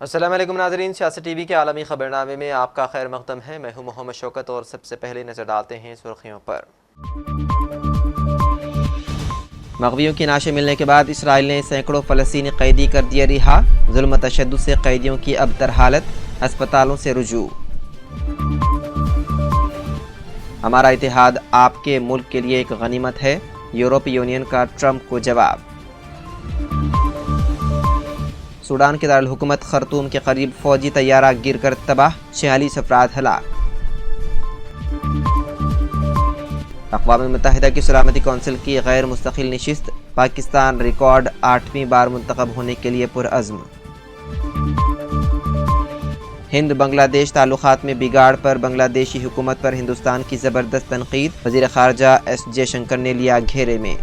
السلام علیکم ناظرین، سیاست ٹی وی کے عالمی خبرنامے میں آپ کا خیر مقدم ہے۔ میں ہوں محمد شوکت اور سب سے پہلے نظر ڈالتے ہیں سرخیوں پر۔ مغویوں کی نعشیں ملنے کے بعد اسرائیل نے سینکڑوں فلسطینی قیدی کر دیے رہا۔ ظلم و تشدد سے قیدیوں کی ابتر حالت، ہسپتالوں سے رجوع۔ ہمارا اتحاد آپ کے ملک کے لیے ایک غنیمت ہے، یورپی یونین کا ٹرمپ کو جواب۔ سوڈان کے دارالحکومت خرطوم کے قریب فوجی طیارہ گر کر تباہ، 46 افراد ہلاک۔ اقوام متحدہ کی سلامتی کونسل کی غیر مستقل نشست، پاکستان ریکارڈ 8ویں بار منتخب ہونے کے لیے پرعزم۔ ہند بنگلہ دیش تعلقات میں بگاڑ پر بنگلہ دیشی حکومت پر ہندوستان کی زبردست تنقید، وزیر خارجہ ایس جے شنکر نے لیا گھیرے میں۔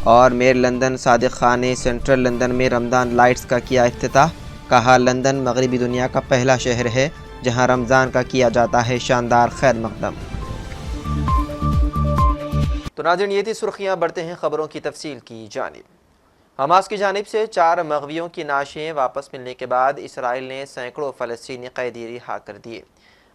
اور میئر لندن صادق خان نے سینٹرل لندن میں رمضان لائٹس کا کیا افتتاح، کہا لندن مغربی دنیا کا پہلا شہر ہے جہاں رمضان کا کیا جاتا ہے شاندار خیر مقدم۔ تو ناظرین، یہ تھی سرخیاں، بڑھتے ہیں خبروں کی تفصیل کی جانب۔ حماس کی جانب سے 4 مغویوں کی نعشیں واپس ملنے کے بعد اسرائیل نے سینکڑوں فلسطینی قیدی رہا کر دیے۔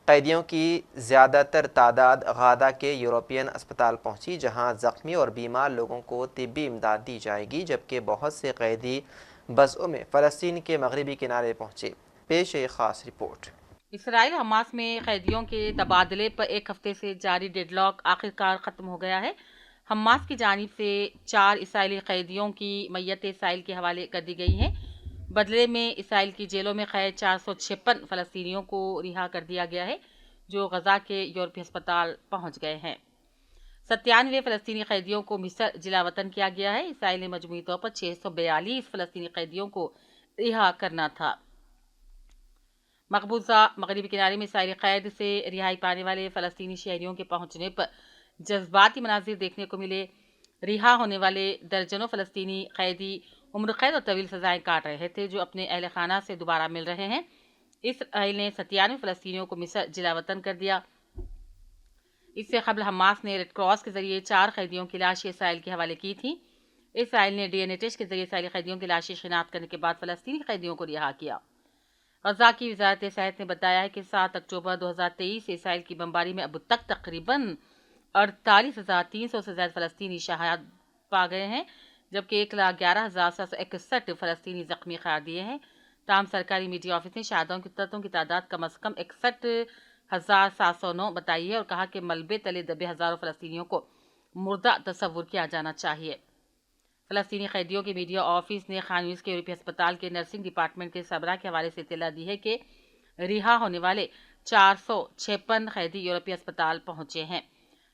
قیدیوں کی زیادہ تر تعداد غادہ کے یورپین اسپتال پہنچی، جہاں زخمی اور بیمار لوگوں کو طبی امداد دی جائے گی، جبکہ بہت سے قیدی بسوں میں فلسطین کے مغربی کنارے پہنچے۔ پیش ہے خاص رپورٹ۔ اسرائیل حماس میں قیدیوں کے تبادلے پر ایک ہفتے سے جاری ڈیڈ لاک آخرکار ختم ہو گیا ہے۔ حماس کی جانب سے 4 اسرائیلی قیدیوں کی میت اسرائیل کے حوالے کر دی گئی ہیں۔ بدلے میں اسرائیل کی جیلوں میں قید 456 فلسطینیوں کو رہا کر دیا گیا ہے، جو غزہ کے یورپی ہسپتال پہنچ گئے ہیں۔ 97 فلسطینی قیدیوں کو مصر جلا وطن کیا گیا ہے۔ اسرائیل نے مجموعی طور پر 642 فلسطینی قیدیوں کو رہا کرنا تھا۔ مقبوضہ مغربی کنارے میں اسرائیلی قید سے رہائی پانے والے فلسطینی شہریوں کے پہنچنے پر جذباتی مناظر دیکھنے کو ملے۔ رہا ہونے والے درجنوں فلسطینی قیدی عمر قید اور طویل سزائیں کاٹ رہے تھے، جو اپنے اہل خانہ سے دوبارہ مل رہے ہیں۔ اسرائیل نے 97 فلسطینیوں کو مصر جلا وطن کر دیا۔ اس سے قبل حماس نے ریڈ کراس کے ذریعے 4 قیدیوں کی لاشیں اسرائیل کے حوالے کی تھیں۔ اسرائیل نے ڈی این اے ٹیسٹ کے ذریعے اسرائیلی قیدیوں کی لاشیں شناخت کرنے کے بعد فلسطینی قیدیوں کو رہا کیا۔ غزہ کی وزارت صحت نے بتایا ہے کہ 7 اکتوبر 2023 سے اسرائیل کی بمباری میں اب تک تقریباً 48,300 سے زائد فلسطینی شہادت پا گئے ہیں، جبکہ 1,11,761 فلسطینی زخمی قرار دیے ہیں۔ تاہم سرکاری میڈیا آفس نے شہادتوں کی تعداد کم از کم 61,709 بتائی ہے اور کہا کہ ملبے تلے دبے ہزاروں فلسطینیوں کو مردہ تصور کیا جانا چاہیے۔ فلسطینی قیدیوں کے میڈیا آفس نے خان یونس کے یورپی ہسپتال کے نرسنگ ڈپارٹمنٹ کے سربراہ کے حوالے سے اطلاع دی ہے کہ رہا ہونے والے 456 قیدی یورپی ہسپتال پہنچے ہیں۔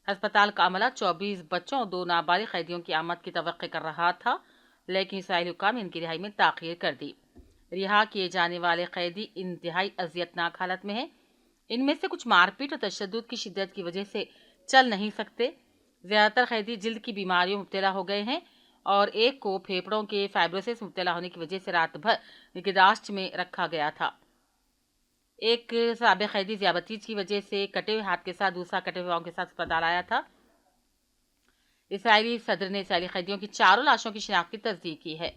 ہسپتال کا عملہ 24 بچوں اور 2 نابالغ قیدیوں کی آمد کی توقع کر رہا تھا، لیکن اسرائیلی حکام نے ان کی رہائی میں تاخیر کر دی۔ رہا کیے جانے والے قیدی انتہائی اذیتناک حالت میں ہیں۔ ان میں سے کچھ مار پیٹ اور تشدد کی شدت کی وجہ سے چل نہیں سکتے۔ زیادہ تر قیدی جلد کی بیماریوں میں مبتلا ہو گئے ہیں اور ایک کو پھیپھڑوں کے فائبروسس مبتلا ہونے کی وجہ سے رات بھر نگہداشت میں رکھا گیا تھا۔ ایک سابق قیدی ذیابیطس کی وجہ سے کٹے ہوئے ہاتھ کے ساتھ دوسرا کٹے ہوئے پاؤں کے ساتھ اسپتال آیا تھا۔ اسرائیلی صدر نے اسرائیلی قیدیوں کی 4 لاشوں کی شناخت کی تصدیق کی ہے۔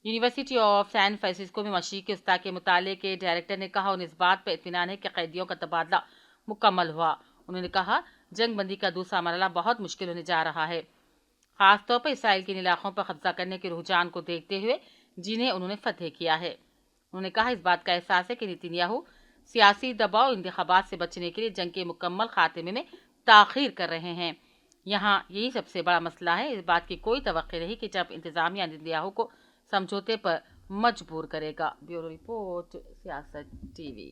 یونیورسٹی آف سان فرانسسکو میں مشرقی وسطیٰ کے مطالعے کے ڈائریکٹر نے کہا انہیں اس بات پر اطمینان ہے کہ قیدیوں کا تبادلہ مکمل ہوا۔ انہوں نے کہا جنگ بندی کا دوسرا مرحلہ بہت مشکل ہونے جا رہا ہے، خاص طور پر اسرائیل کے ان علاقوں پر قبضہ کرنے کے رجحان کو دیکھتے ہوئے جنہیں انہوں نے فتح کیا ہے۔ انہوں نے کہا اس بات کا احساس ہے کہ نیتن یاہو سیاسی دباؤ اور انتخابات سے بچنے کے لیے جنگ کے مکمل خاتمے میں تاخیر کر رہے ہیں۔ یہاں یہی سب سے بڑا مسئلہ ہے۔ اس بات کی کوئی توقع نہیں کہ جب انتظامیہ نیتن یاہو کو سمجھوتے پر مجبور کرے گا۔ بیورو رپورٹ، سیاست ٹی وی۔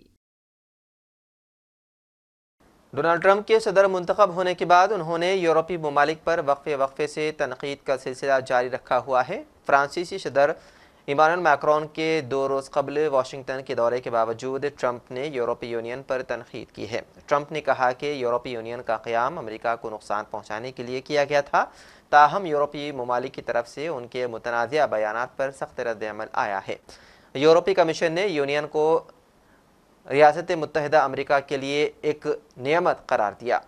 ڈونلڈ ٹرمپ کے صدر منتخب ہونے کے بعد انہوں نے یورپی ممالک پر وقفے سے تنقید کا سلسلہ جاری رکھا ہوا ہے۔ فرانسیسی صدر ایمانوئل میکرون کے 2 روز قبل واشنگٹن کے دورے کے باوجود ٹرمپ نے یورپی یونین پر تنقید کی ہے۔ ٹرمپ نے کہا کہ یورپی یونین کا قیام امریکہ کو نقصان پہنچانے کے لیے کیا گیا تھا، تاہم یورپی ممالک کی طرف سے ان کے متنازع بیانات پر سخت رد عمل آیا ہے۔ یورپی کمیشن نے یونین کو ریاست متحدہ امریکہ کے لیے ایک نعمت قرار دیا۔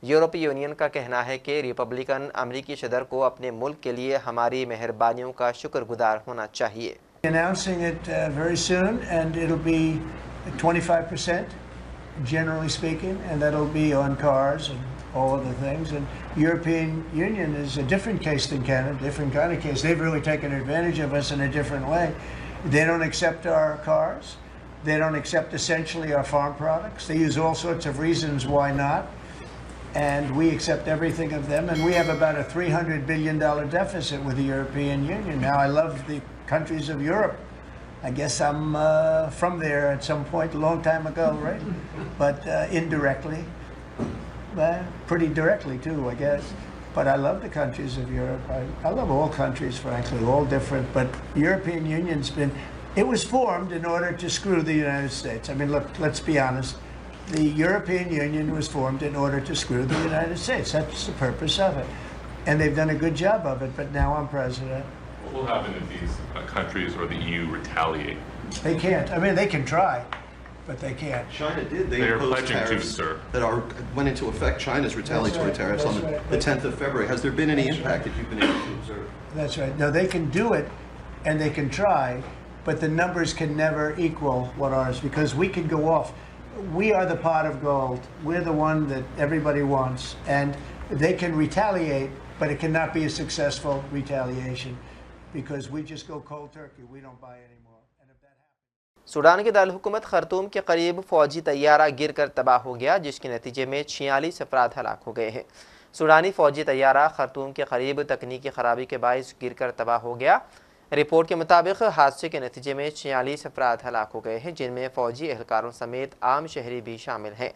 یورپی یونین کا کہنا ہے کہ ریپبلکن امریکی صدر کو اپنے ملک کے لیے ہماری مہربانیوں کا شکر گزار ہونا چاہیے. Announcing it very soon, and it'll be 25%, generally speaking, and that'll be on cars and all of the things. And European Union is a different case than Canada, different kind of case. They've really taken advantage of us in a different way. They don't accept our cars. They don't accept essentially our farm products. They use all sorts of reasons why not. And we accept everything of them. And we have about a $300 billion deficit with the European Union. Now, I love the countries of Europe. I guess I'm from there at some point a long time ago, right? But indirectly, pretty directly too, I guess. But I love the countries of Europe. I love all countries, frankly, all different. But the European Union's been, it was formed in order to screw the United States. I mean, look, let's be honest. The European Union was formed in order to screw the United States. That's the purpose of it. And they've done a good job of it, but now I'm president. What will happen if these countries or the EU retaliate? They can't. I mean, they can try, but they can't. China did. They They are imposed pledging to, tariffs sir. that went into effect. China's retaliatory right, tariffs on that's right, the that's 10th of February. Has there been any impact that you've been able to observe? That's right. No, they can do it, and they can try, but the numbers can never equal what ours, because we can go off. We are the pot of gold. We're the one that everybody wants, and they can retaliate, but it cannot be a successful retaliation, because we just go cold turkey. We don't buy anymore. And if that happens, Sudan کے دارالحکومت خرطوم کے قریب فوجی طیارہ گر کر تباہ ہو گیا، جس کے نتیجے میں 46 افراد ہلاک ہو گئے ہیں. سوڈانی فوجی طیارہ خرطوم کے قریب تکنیکی خرابی کے باعث گر کر تباہ ہو گیا. رپورٹ کے مطابق حادثے کے نتیجے میں 46 افراد ہلاک ہو گئے ہیں، جن میں فوجی اہلکاروں سمیت عام شہری بھی شامل ہیں.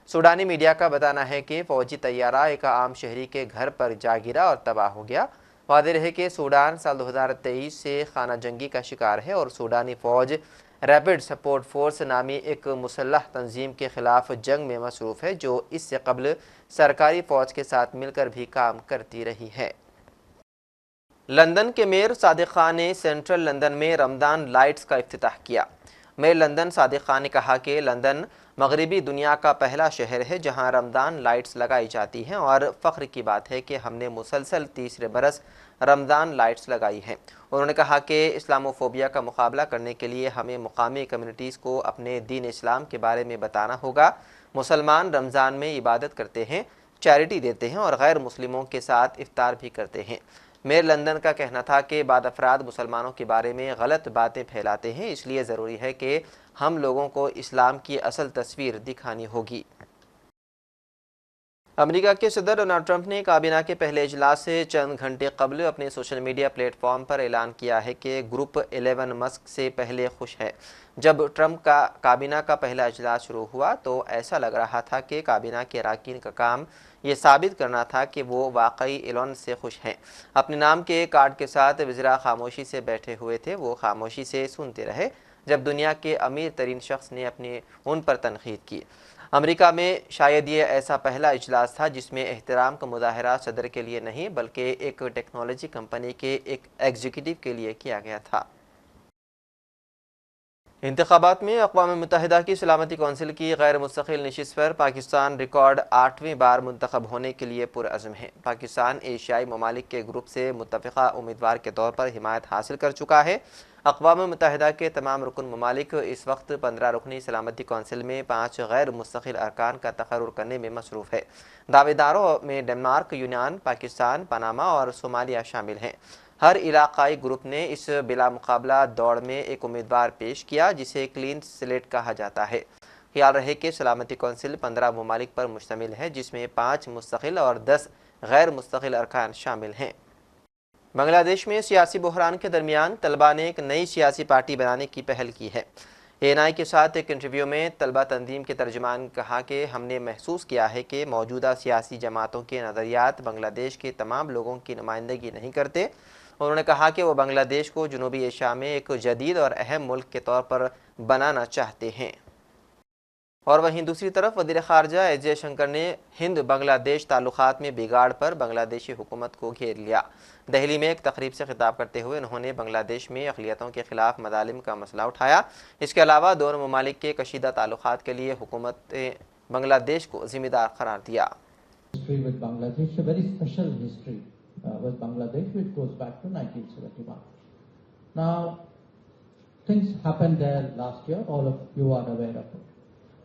سوڈانی میڈیا کا بتانا ہے کہ فوجی طیارہ ایک عام شہری کے گھر پر جا گرا اور تباہ ہو گیا. واضح رہے کہ سوڈان سال 2023 سے خانہ جنگی کا شکار ہے اور سوڈانی فوج ریپڈ سپورٹ فورس نامی ایک مسلح تنظیم کے خلاف جنگ میں مصروف ہے، جو اس سے قبل سرکاری فوج کے ساتھ مل کر بھی کام کرتی رہی ہے. لندن کے میئر صادق خان نے سینٹرل لندن میں رمضان لائٹس کا افتتاح کیا. میئر لندن صادق خان نے کہا کہ لندن مغربی دنیا کا پہلا شہر ہے جہاں رمضان لائٹس لگائی جاتی ہیں، اور فخر کی بات ہے کہ ہم نے مسلسل تیسرے برس رمضان لائٹس لگائی ہیں. انہوں نے کہا کہ اسلاموفوبیا کا مقابلہ کرنے کے لیے ہمیں مقامی کمیونٹیز کو اپنے دین اسلام کے بارے میں بتانا ہوگا. مسلمان رمضان میں عبادت کرتے ہیں، چیریٹی دیتے ہیں اور غیر مسلموں کے ساتھ افطار بھی کرتے ہیں. میئر لندن کا کہنا تھا کہ بعض افراد مسلمانوں کے بارے میں غلط باتیں پھیلاتے ہیں، اس لیے ضروری ہے کہ ہم لوگوں کو اسلام کی اصل تصویر دکھانی ہوگی. امریکہ کے صدر ڈونلڈ ٹرمپ نے کابینہ کے پہلے اجلاس سے چند گھنٹے قبل اپنے سوشل میڈیا پلیٹ فارم پر اعلان کیا ہے کہ گروپ 11 مسک سے پہلے خوش ہے. جب ٹرمپ کا کابینہ کا پہلا اجلاس شروع ہوا تو ایسا لگ رہا تھا کہ کابینہ کے اراکین کا کام یہ ثابت کرنا تھا کہ وہ واقعی ایلن سے خوش ہیں. اپنے نام کے کارڈ کے ساتھ وزراء خاموشی سے بیٹھے ہوئے تھے. وہ خاموشی سے سنتے رہے جب دنیا کے امیر ترین شخص نے ان پر تنقید کی. امریکہ میں شاید یہ ایسا پہلا اجلاس تھا جس میں احترام کا مظاہرہ صدر کے لیے نہیں بلکہ ایک ٹیکنالوجی کمپنی کے ایک ایگزیکٹو کے لیے کیا گیا تھا. انتخابات میں اقوام متحدہ کی سلامتی کونسل کی غیر مستقل نشست پر پاکستان ریکارڈ 8ویں بار منتخب ہونے کے لیے پرعزم ہے. پاکستان ایشیائی ممالک کے گروپ سے متفقہ امیدوار کے طور پر حمایت حاصل کر چکا ہے. اقوام متحدہ کے تمام رکن ممالک اس وقت 15 رکنی سلامتی کونسل میں 5 غیر مستقل ارکان کا تقرر کرنے میں مصروف ہے. دعوے داروں میں ڈنمارک، یونان، پاکستان، پاناما اور صومالیہ شامل ہیں. ہر علاقائی گروپ نے اس بلا مقابلہ دوڑ میں ایک امیدوار پیش کیا جسے کلین سلیٹ کہا جاتا ہے. خیال رہے کہ سلامتی کونسل 15 ممالک پر مشتمل ہے جس میں 5 مستقل اور 10 غیر مستقل ارکان شامل ہیں. بنگلہ دیش میں سیاسی بحران کے درمیان طلبہ نے ایک نئی سیاسی پارٹی بنانے کی پہل کی ہے. ANI کے ساتھ ایک انٹرویو میں طلبہ تنظیم کے ترجمان نے کہا کہ ہم نے محسوس کیا ہے کہ موجودہ سیاسی جماعتوں کے نظریات بنگلہ دیش کے تمام لوگوں کی نمائندگی نہیں کرتے. انہوں نے کہا کہ وہ بنگلہ دیش کو جنوبی ایشیا میں ایک جدید اور اہم ملک کے طور پر بنانا چاہتے ہیں. اور وہیں دوسری طرف وزیر خارجہ ایس جے شنکر نے ہند بنگلہ دیش تعلقات میں بگاڑ پر بنگلہ دیشی حکومت کو گھیر لیا. دہلی میں ایک تقریب سے خطاب کرتے ہوئے انہوں نے بنگلہ دیش میں اقلیتوں کے خلاف مظالم کا مسئلہ اٹھایا. اس کے علاوہ دونوں ممالک کے کشیدہ تعلقات کے لیے حکومت بنگلہ دیش کو ذمہ دار قرار دیا. History with Bangladesh, a very special history with Bangladesh, which goes back to 1971. Now, things happened there last year, all of you are aware of it.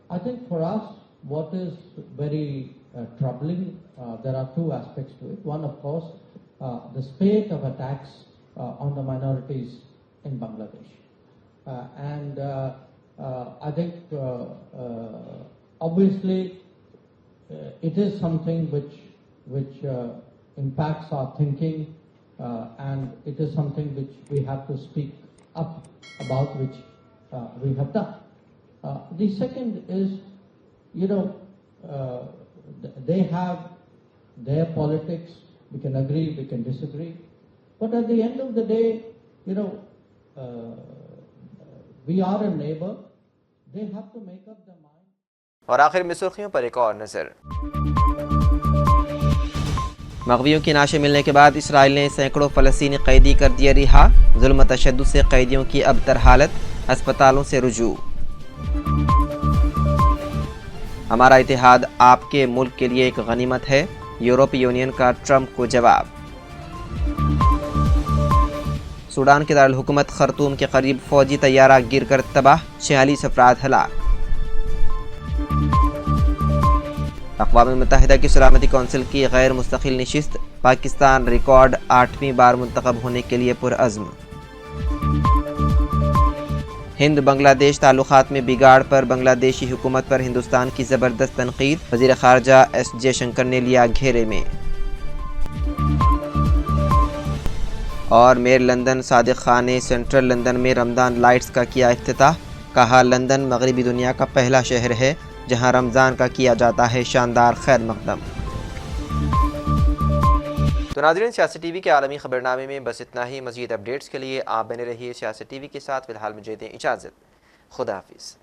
I think for us, what is very troubling, there are two aspects to it. One, of course, the spate of attacks on the minorities in Bangladesh. I think, obviously, it is something which impacts our thinking, and it is something which we have to speak up about, which we have done. The second is, they have their politics. We can agree, we can disagree, but at the end of the day, we are a neighbor. They have to make up their mind. اور آخر میں سرخیوں پر ایک اور نظر۔ مغویوں کی نعشیں ملنے کے بعد اسرائیل نے سینکڑوں فلسطینی قیدی کر دیا رہا، ظلم و تشدد سے قیدیوں کی ابتر حالت، اسپتالوں سے رجوع۔ ہمارا اتحاد آپ کے ملک کے لیے ایک غنیمت ہے، یورپی یونین کا ٹرمپ کو جواب۔ سوڈان کے دارالحکومت خرطوم کے قریب فوجی طیارہ گر کر تباہ، 46 افراد ہلاک۔ اقوام متحدہ کی سلامتی کونسل کی غیر مستقل نشست، پاکستان ریکارڈ 8ویں بار منتخب ہونے کے لیے پرعزم۔ ہند بنگلہ دیش تعلقات میں بگاڑ پر بنگلہ دیشی حکومت پر ہندوستان کی زبردست تنقید، وزیر خارجہ ایس جے شنکر نے لیا گھیرے میں۔ اور میئر لندن صادق خان نے سینٹرل لندن میں رمضان لائٹس کا کیا افتتاح، کہا لندن مغربی دنیا کا پہلا شہر ہے جہاں رمضان کا کیا جاتا ہے شاندار خیر مقدم۔ تو ناظرین، سیاست ٹی وی کے عالمی خبرنامے میں بس اتنا ہی۔ مزید اپڈیٹس کے لیے آپ بنے رہیے سیاست ٹی وی کے ساتھ۔ فی الحال مجھے دیں اجازت، خدا حافظ۔